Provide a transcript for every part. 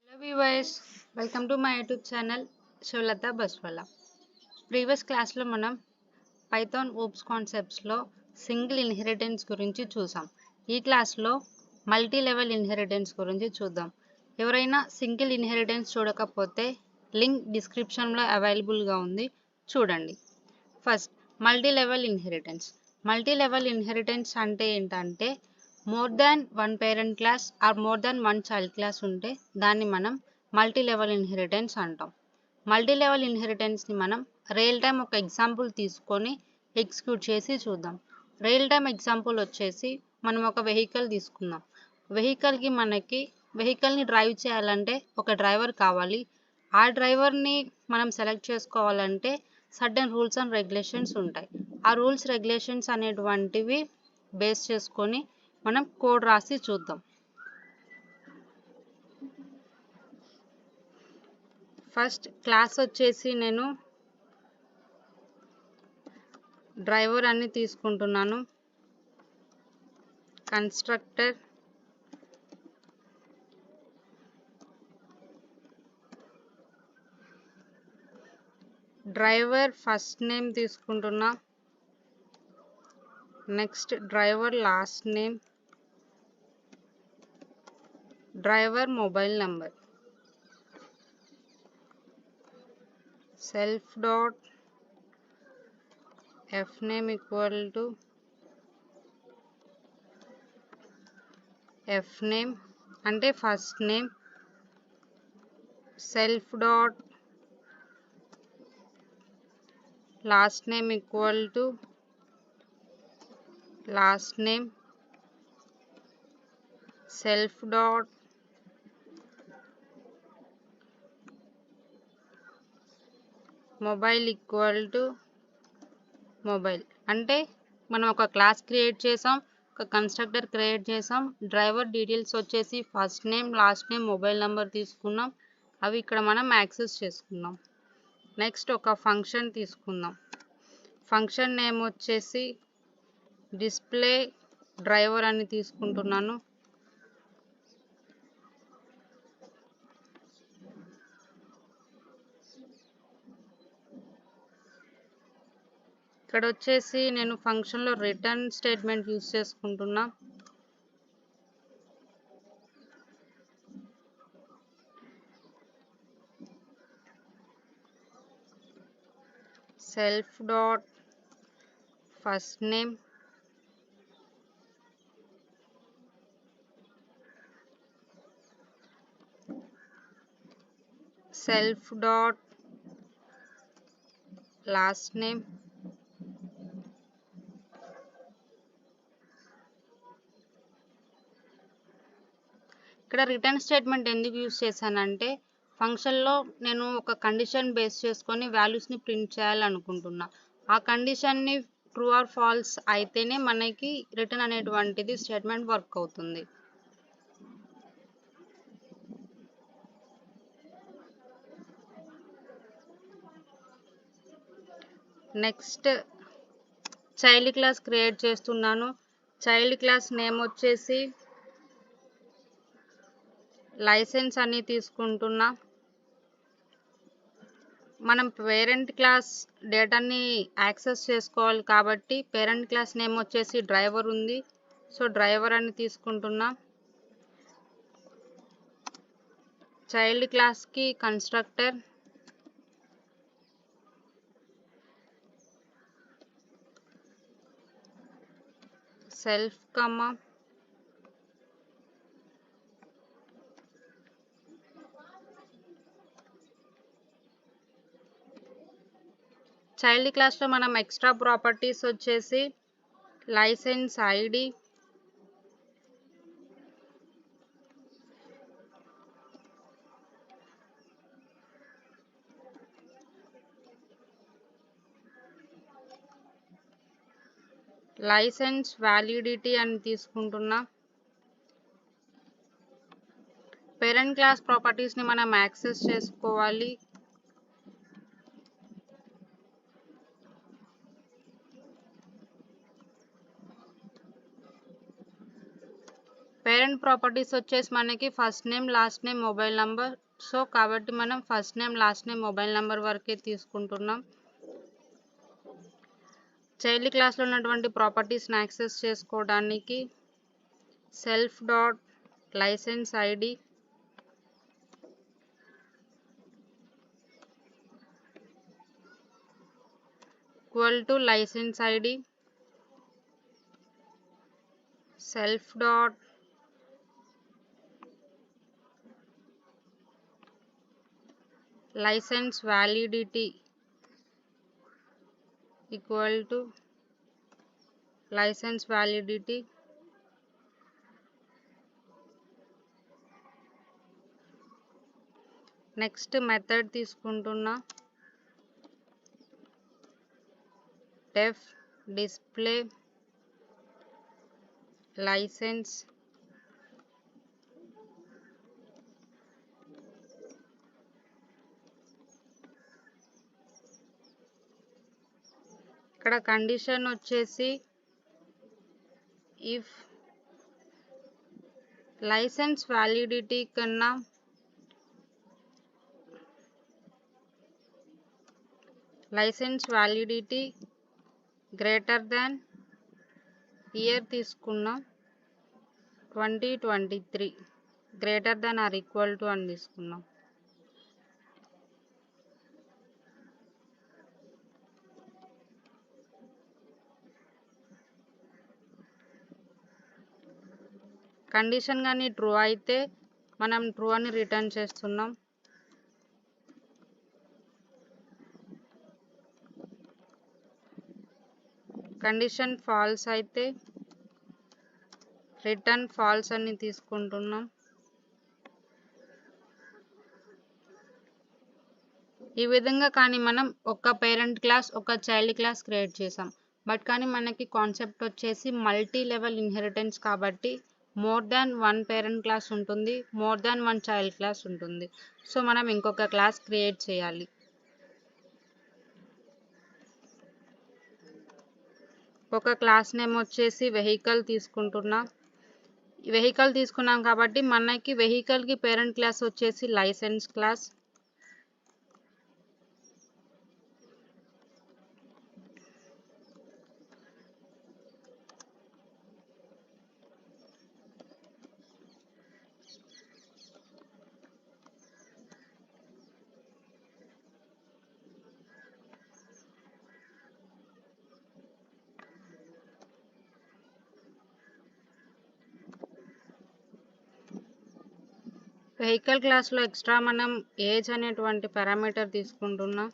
Hello viewers, welcome to my YouTube channel Shivlata Baswala. Previous క్లాస్లో మనం Python ops కాన్సెప్ట్స్లో single inheritance గురించి చూసాం. ఈ క్లాస్లో మల్టీ లెవెల్ ఇన్హెరిటెన్స్ గురించి చూద్దాం. ఎవరైనా సింగిల్ ఇన్హెరిటెన్స్ చూడకపోతే లింక్ డిస్క్రిప్షన్లో అవైలబుల్గా ఉంది, చూడండి. First multi level inheritance. Multi level inheritance అంటే ఏంటంటే more than one parent class or more than one child class ఉంటే దాన్ని మనం మల్టీ లెవెల్ ఇన్హెరిటెన్స్ అంటాం. మల్టీ లెవెల్ ఇన్హెరిటెన్స్ని మనం రియల్ టైం ఒక ఎగ్జాంపుల్ తీసుకొని ఎగ్జిక్యూట్ చేసి చూద్దాం. రియల్ టైం ఎగ్జాంపుల్ వచ్చేసి మనం ఒక వెహికల్ తీసుకుందాం. వెహికల్ని డ్రైవ్ చేయాలంటే ఒక డ్రైవర్ కావాలి. ఆ డ్రైవర్ని మనం సెలెక్ట్ చేసుకోవాలంటే సర్టెన్ రూల్స్ అండ్ రెగ్యులేషన్స్ ఉంటాయి. ఆ రూల్స్ రెగ్యులేషన్స్ అనేటువంటివి బేస్ చేసుకొని మనం కోడ్ రాసి చూద్దాం. ఫస్ట్ క్లాస్ వచ్చేసి నేను డ్రైవర్ అని తీసుకుంటున్నాను. కన్స్ట్రక్టర్ డ్రైవర్ ఫస్ట్ నేమ్ తీసుకుంటున్నా. Next driver last name, driver mobile number. Self dot F name equal to F name అంటే first name. Self dot last name equal to last name. Self dot mobile equal to mobile. అంటే మనం ఒక class create చేసాం, ఒక constructor create చేసాం. Driver details వచ్చేసి first name, last name, mobile number తీసుకున్నాం. అవి ఇక్కడ మనం యాక్సెస్ చేసుకున్నాం. నెక్స్ట్ ఒక ఫంక్షన్ తీసుకుందాం. ఫంక్షన్ నేమ్ వచ్చేసి డిస్ప్లే డ్రైవర్ అని తీసుకుంటున్నాను. ఇక్కడ వచ్చేసి నేను ఫంక్షన్లో రిటర్న్ స్టేట్మెంట్ యూజ్ చేసుకుంటున్నా. Self dot first name, self dot last name, ఇక్కడ రిటర్న్ స్టేట్మెంట్ ఎందుకు యూజ్ చేశానంటే ఫంక్షన్లో నేను ఒక కండిషన్ బేస్ చేసుకొని వాల్యూస్ని ప్రింట్ చేయాలనుకుంటున్నా. ఆ కండిషన్ని ట్రూ ఆర్ ఫాల్స్ అయితేనే మనకి రిటర్న్ అనేటువంటిది స్టేట్మెంట్ వర్క్ అవుతుంది. నెక్స్ట్ చైల్డ్ క్లాస్ క్రియేట్ చేస్తున్నాను. చైల్డ్ క్లాస్ నేమ్ వచ్చేసి లైసెన్స్ అని తీసుకుంటున్నా. మనం పేరెంట్ క్లాస్ డేటాని యాక్సెస్ చేసుకోవాలి కాబట్టి పేరెంట్ క్లాస్ నేమ్ వచ్చేసి డ్రైవర్ ఉంది, సో డ్రైవర్ అని తీసుకుంటున్నా. చైల్డ్ క్లాస్కి కన్స్ట్రక్టర్ సెల్ఫ్ కమా చైల్డ్ క్లాస్లో మనం ఎక్స్ట్రా ప్రాపర్టీస్ వచ్చేసి లైసెన్స్ ఐడి, లైసెన్స్ వ్యాలిడిటీ అని తీసుకుంటున్నా. పేరెంట్ క్లాస్ ప్రాపర్టీస్ని మనం యాక్సెస్ చేసుకోవాలి. పేరెంట్ పేరెంట్ ప్రాపర్టీస్ వచ్చేసి మనకి first name last name mobile number. So కాబట్టి మనం first name last name mobile number వరకే తీసుకుంటున్నాం. చైల్డ్ క్లాస్లో ఉన్నటువంటి ప్రాపర్టీస్ని యాక్సెస్ చేసుకోవడానికి self dot license ID equal to license ID self dot license validity equal to license validity next method తీసుకుంటున్నా def display license ఇక్కడ కండిషన్ వచ్చేసి ఇఫ్ లైసెన్స్ వ్యాలిడిటీ కన్నా license validity greater than year తీసుకున్నాం 2023 greater than or equal to అని తీసుకున్నాం. Condition కానీ true అయితే మనం ట్రూ అని రిటర్న్ చేస్తున్నాం. కండిషన్ ఫాల్స్ అయితే రిటర్న్ ఫాల్స్ అని తీసుకుంటున్నాం. ఈ విధంగా కానీ మనం ఒక పేరెంట్ క్లాస్ ఒక చైల్డ్ క్లాస్ క్రియేట్ చేసాం. బట్ కానీ మనకి కాన్సెప్ట్ వచ్చేసి మల్టీ లెవెల్ ఇన్హెరిటెన్స్ కాబట్టి more than one parent class ఉంటుంది, more than one child class ఉంటుంది. సో మనం ఇంకొక క్లాస్ క్రియేట్ చేయాలి. ఒక క్లాస్ నేమ్ వచ్చేసి వెహికల్ తీసుకుంటున్నా. వెహికల్ తీసుకున్నాం కాబట్టి మనకి వెహికల్కి పేరెంట్ క్లాస్ వచ్చేసి లైసెన్స్ క్లాస్. వెహికల్ క్లాస్లో ఎక్స్ట్రా మనం ఏజ్ అనేటువంటి పారామీటర్ తీసుకుంటున్నాం.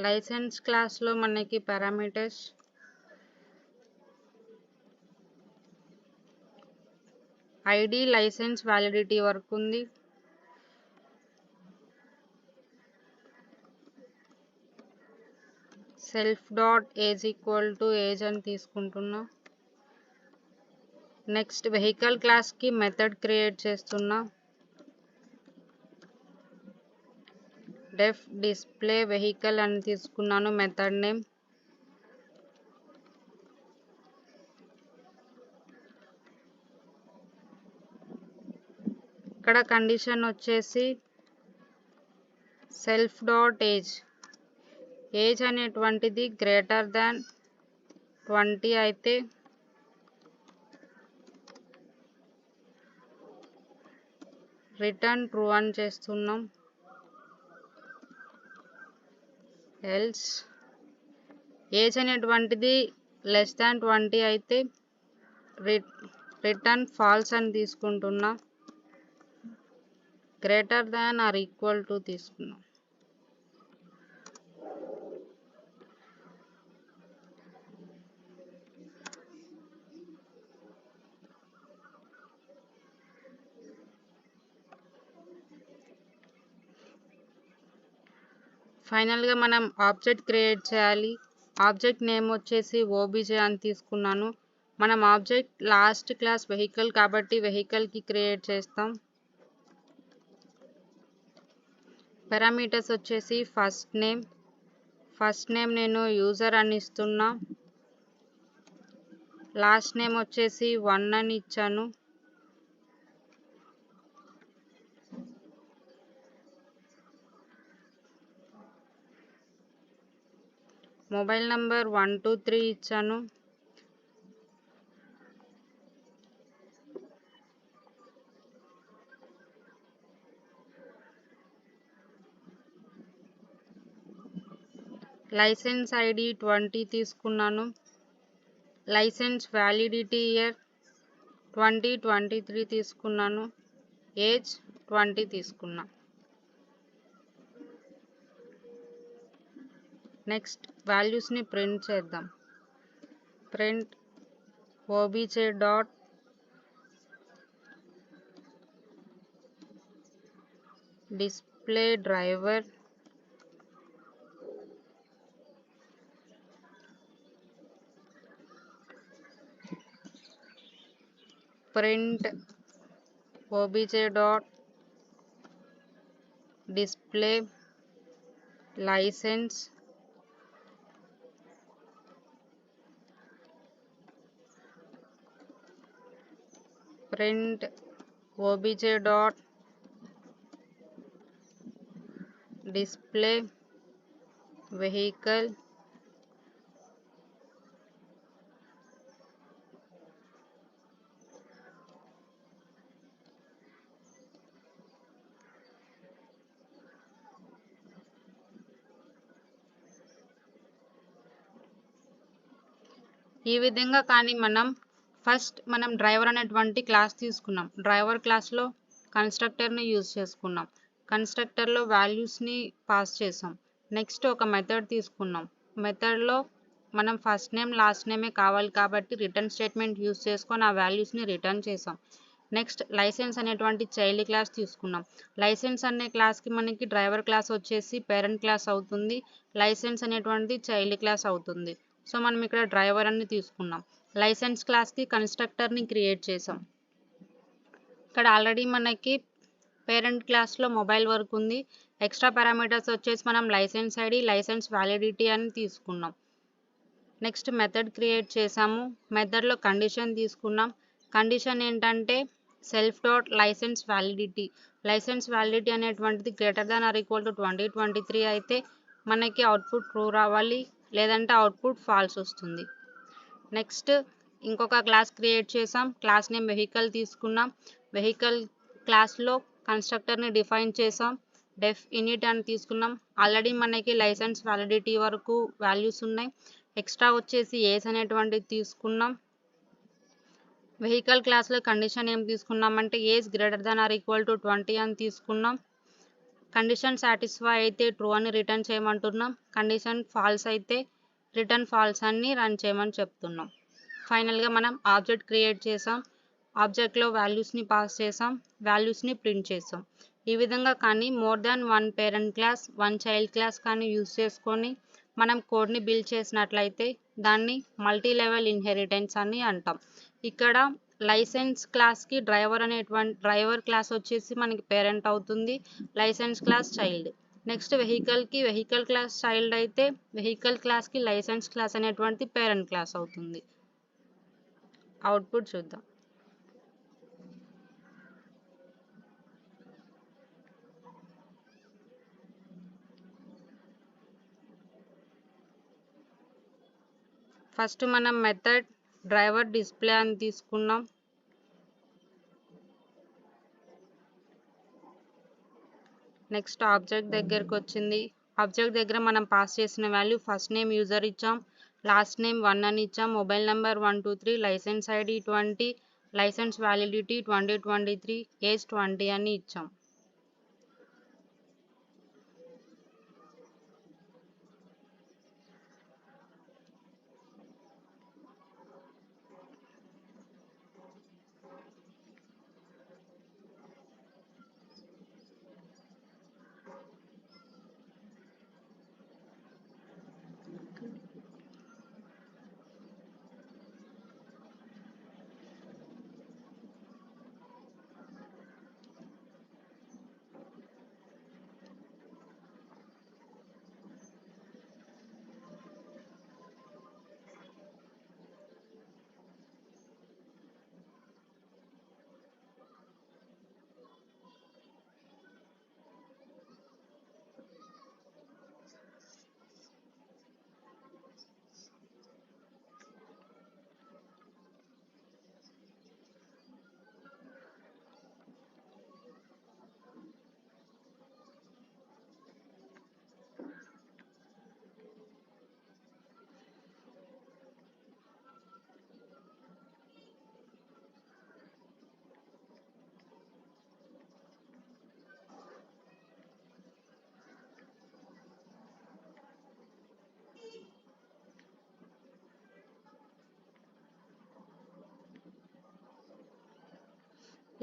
లైసెన్స్ క్లాస్లో మనకి పారామీటర్స్ ఐడి లైసెన్స్ వ్యాలిడిటీ వరకు ఉంది. Self dot age equal to age అని తీసుకుంటున్నా. నెక్స్ట్ వెహికల్ క్లాస్కి మెథడ్ క్రియేట్ చేస్తున్నా. డెఫ్ డిస్ప్లే వెహికల్ అని తీసుకున్నాను మెథడ్ నేమ్. ఇక్కడ కండిషన్ వచ్చేసి సెల్ఫ్ డాట్ ఏజ్ ఏజ్ అనేటువంటిది గ్రేటర్ దాన్ 20 అయితే రిటర్న్ ట్రూ అని చేస్తున్నాం. ఎల్స్ ఏజ్ అనేటువంటిది లెస్ దాన్ 20 అయితే రిటర్న్ ఫాల్స్ అని తీసుకుంటున్నా. Greater than or equal to తీసుకున్నాం. ఫైనల్గా మనం ఆబ్జెక్ట్ క్రియేట్ చేయాలి. ఆబ్జెక్ట్ నేమ్ వచ్చేసి ఓబీజే అని తీసుకున్నాను. మనం ఆబ్జెక్ట్ లాస్ట్ క్లాస్ వెహికల్ కాబట్టి వెహికల్కి క్రియేట్ చేస్తాం. పారామీటర్స్ వచ్చేసి ఫస్ట్ నేమ్ నేను యూజర్ అని ఇస్తున్నా. లాస్ట్ నేమ్ వచ్చేసి 1 అని ఇచ్చాను. మొబైల్ నంబర్ 123 ఇచ్చాను. లైసెన్స్ ఐడి 20 తీసుకున్నాను. లైసెన్స్ వ్యాలిడిటీ ఇయర్ 2023 తీసుకున్నాను. ఏజ్ 20 తీసుకున్నా. నెక్స్ట్ వాల్యూస్ని ప్రింట్ చేద్దాం. Print obj dot display driver print obj dot display license print obj dot display vehicle ఈ విధంగా కానీ మనం డ్రైవర్ అనేటువంటి క్లాస్ తీసుకున్నాం. డ్రైవర్ క్లాస్లో కన్స్ట్రక్టర్ని యూజ్ చేసుకున్నాం. కన్స్ట్రక్టర్లో వాల్యూస్ని పాస్ చేసాం. నెక్స్ట్ ఒక మెథడ్ తీసుకున్నాం. మెథడ్లో మనం ఫస్ట్ నేమ్ లాస్ట్ నేమే కావాలి కాబట్టి రిటర్న్ స్టేట్మెంట్ యూజ్ చేసుకొని ఆ వాల్యూస్ని రిటర్న్ చేసాం. నెక్స్ట్ లైసెన్స్ అనేటువంటి చైల్డ్ క్లాస్ తీసుకున్నాం. లైసెన్స్ అనే క్లాస్కి మనకి డ్రైవర్ క్లాస్ వచ్చేసి పేరెంట్ క్లాస్ అవుతుంది. లైసెన్స్ అనేటువంటి చైల్డ్ క్లాస్ అవుతుంది. సో మనం ఇక్కడ డ్రైవర్ అని తీసుకున్నాం. లైసెన్స్ క్లాస్కి కన్స్ట్రక్టర్ని క్రియేట్ చేసాం. ఇక్కడ ఆల్రెడీ మనకి పేరెంట్ క్లాస్లో మొబైల్ వర్క్ ఉంది. ఎక్స్ట్రా పారామీటర్స్ వచ్చేసి మనం లైసెన్స్ ఐడి లైసెన్స్ వ్యాలిడిటీ అని తీసుకున్నాం. నెక్స్ట్ మెథడ్ క్రియేట్ చేసాము. మెథడ్లో కండిషన్ తీసుకున్నాం. కండిషన్ ఏంటంటే self dot licence validity. Licence validity అనేటువంటిది greater than or equal to 2023 అయితే మనకి అవుట్పుట్ ట్రూ రావాలి, లేదంటే అవుట్పుట్ ఫాల్స్ వస్తుంది. నెక్స్ట్ ఇంకొక క్లాస్ క్రియేట్ చేసాం. క్లాస్ నేమ్ వెహికల్ తీసుకున్నాం. వెహికల్ క్లాస్లో కన్స్ట్రక్టర్ని డిఫైన్ చేసాం. డెఫ్ ఇనిట్ అని తీసుకున్నాం. ఆల్రెడీ మనకి లైసెన్స్ వ్యాలిడిటీ వరకు వాల్యూస్ ఉన్నాయి. ఎక్స్ట్రా వచ్చేసి ఏజ్ అనేటువంటిది తీసుకున్నాం. వెహికల్ క్లాస్లో కండిషన్ ఏం తీసుకున్నామంటే age greater than or equal to 20 అని తీసుకున్నాం. కండిషన్ సాటిస్ఫై అయితే ట్రూ అని రిటర్న్ చేయమంటున్నాం. కండిషన్ ఫాల్స్ అయితే రిటర్న్ ఫాల్స్ అని రన్ చేయమని చెప్తున్నాం. ఫైనల్గా మనం ఆబ్జెక్ట్ క్రియేట్ చేసాం. ఆబ్జెక్ట్లో వాల్యూస్ని పాస్ చేసాం. వాల్యూస్ని ప్రింట్ చేసాం. ఈ విధంగా కానీ more than 1 parent class 1 child class కానీ యూజ్ చేసుకొని మనం కోడ్ని బిల్డ్ చేసినట్లయితే దాన్ని మల్టీ లెవెల్ ఇన్హెరిటెన్స్ అని అంటాం. ఇక్కడ లైసెన్స్ క్లాస్కి డ్రైవర్ క్లాస్ వచ్చేసి మనకి పేరెంట్ అవుతుంది. License class child. నెక్స్ట్ వెహికల్కి వెహికల్ క్లాస్ చైల్డ్ అయితే వెహికల్ క్లాస్కి లైసెన్స్ క్లాస్ అనేటువంటి పేరెంట్ క్లాస్ అవుతుంది. అవుట్పుట్ చూద్దాం. ఫస్ట్ మనం మెథడ్ డ్రైవర్ డిస్ప్లే అని తీసుకున్నాం. నెక్స్ట్ ఆబ్జెక్ట్ దగ్గరకు వచ్చింది. ఆబ్జెక్ట్ దగ్గర మనం పాస్ చేసిన వాల్యూ ఫస్ట్ నేమ్ యూజర్ ఇచ్చాం, లాస్ట్ నేమ్ 1 అని ఇచ్చాం, mobile number 123, license ID 20, license validity 2023, age 20 అని ఇచ్చాం.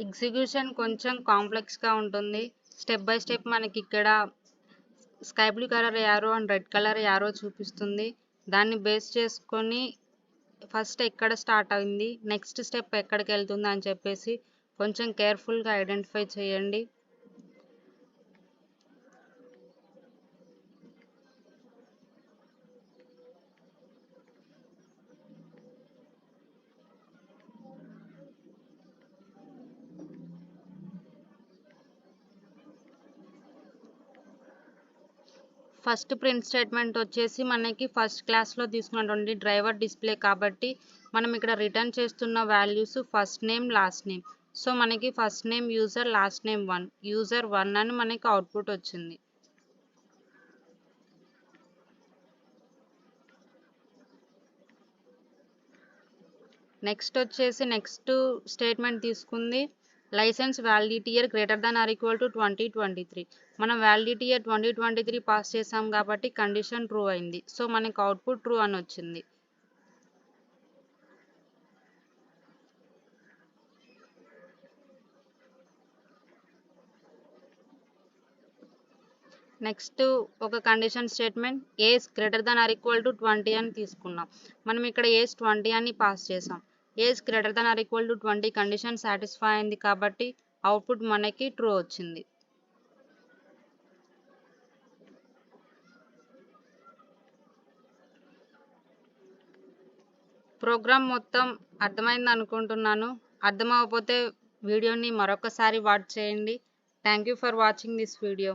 ఎగ్జిక్యూషన్ కొంచెం కాంప్లెక్స్గా ఉంటుంది. స్టెప్ బై స్టెప్ మనకి ఇక్కడ sky blue colour arrow and red colour arrow చూపిస్తుంది. దాన్ని బేస్ చేసుకొని ఫస్ట్ ఎక్కడ స్టార్ట్ అయింది, నెక్స్ట్ స్టెప్ ఎక్కడికి వెళ్తుంది అని చెప్పేసి కొంచెం కేర్ఫుల్గా ఐడెంటిఫై చేయండి. ఫస్ట్ ప్రింట్ స్టేట్మెంట్ వచ్చేసి మనకి ఫస్ట్ క్లాస్లో తీసుకున్నటువంటి డ్రైవర్ డిస్ప్లే కాబట్టి మనం ఇక్కడ రిటర్న్ చేస్తున్న values first name last name. So మనకి first name user, last name 1, user 1 అని మనకి అవుట్పుట్ వచ్చింది. నెక్స్ట్ వచ్చేసి నెక్స్ట్ స్టేట్మెంట్ తీసుకుంది licence validity year greater than or equal to 2023. మనం వ్యాలిడిటీ ఇయర్ 2023 పాస్ చేసాం కాబట్టి కండిషన్ ట్రూ అయింది. సో మనకి అవుట్పుట్ ట్రూ అని వచ్చింది. నెక్స్ట్ ఒక condition statement age greater than or equal to 20 అని తీసుకున్నాం. మనం ఇక్కడ ఏజ్ 20 అని పాస్ చేసాం. Age greater than or equal to 20 condition satisfy అయింది కాబట్టి అవుట్పుట్ మనకి ట్రూ వచ్చింది. ప్రోగ్రామ్ మొత్తం అర్థమైంది అనుకుంటున్నాను. అర్థమవకపోతే వీడియోని మరొకసారి వాచ్ చేయండి. Thank you for watching this video.